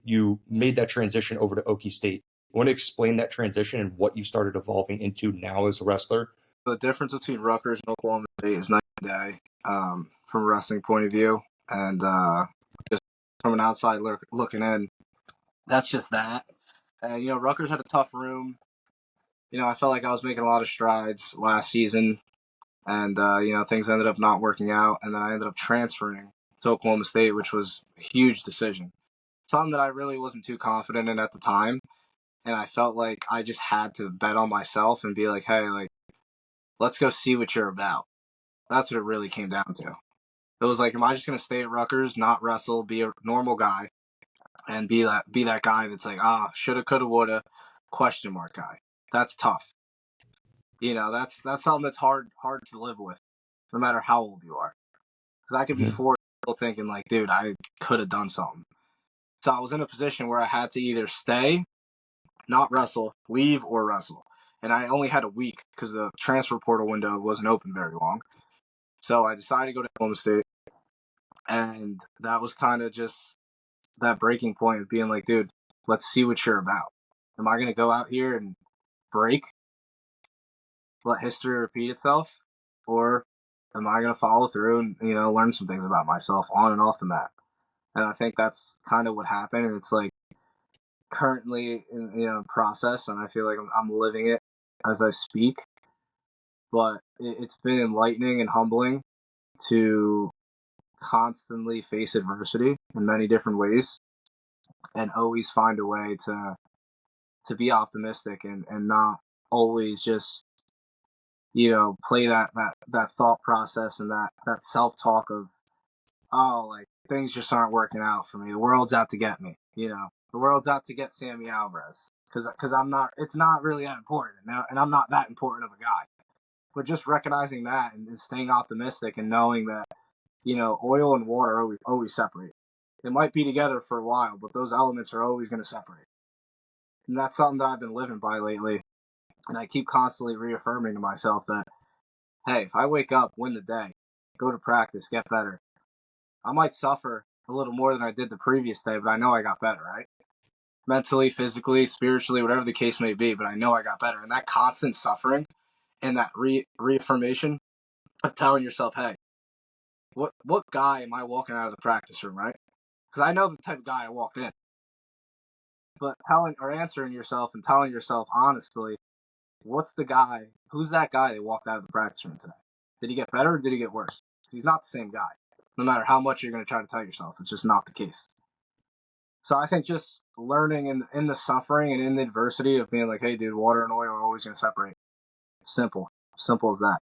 you made that transition over to Okie State. You want to explain that transition and what you started evolving into now as a wrestler? The difference between Rutgers and Oklahoma State is night and day from a wrestling point of view. And just from an outside looking in, that's just that. And, Rutgers had a tough room. I felt like I was making a lot of strides last season. And, things ended up not working out. And then I ended up transferring to Oklahoma State, which was a huge decision. Something that I really wasn't too confident in at the time. And I felt like I just had to bet on myself and be like, hey, let's go see what you're about. That's what it really came down to. It was like, am I just going to stay at Rutgers, not wrestle, be a normal guy, and be that guy that's like, shoulda, coulda, woulda, question mark guy. That's tough. That's something that's hard to live with, no matter how old you are. Because I could be 40 thinking like, dude, I could have done something. So I was in a position where I had to either stay, not wrestle, leave, or wrestle. And I only had a week because the transfer portal window wasn't open very long. So I decided to go to Oklahoma State. And that was kind of just that breaking point of being like, dude, let's see what you're about. Am I going to go out here and break, let history repeat itself? Or am I going to follow through and, learn some things about myself on and off the mat? And I think that's kind of what happened. And it's like currently in process, and I feel like I'm living it as I speak. But it's been enlightening and humbling to constantly face adversity in many different ways and always find a way to be optimistic and not always just play that thought process and that self-talk of like things just aren't working out for me, the world's out to get me, the world's out to get Sammy Alvarez because it's not really that important and I'm not that important of a guy. But just recognizing that and staying optimistic and knowing that oil and water always separate. They might be together for a while, but those elements are always going to separate. And that's something that I've been living by lately. And I keep constantly reaffirming to myself that, hey, if I wake up, win the day, go to practice, get better, I might suffer a little more than I did the previous day, but I know I got better, right? Mentally, physically, spiritually, whatever the case may be, but I know I got better. And that constant suffering and that reaffirmation of telling yourself, hey, what guy am I walking out of the practice room, right? Because I know the type of guy I walked in. But answering yourself and telling yourself honestly, who's that guy that walked out of the practice room today? Did he get better or did he get worse? Because he's not the same guy. No matter how much you're going to try to tell yourself, it's just not the case. So I think just learning in the suffering and in the adversity of being like, hey, dude, water and oil are always going to separate. Simple as that.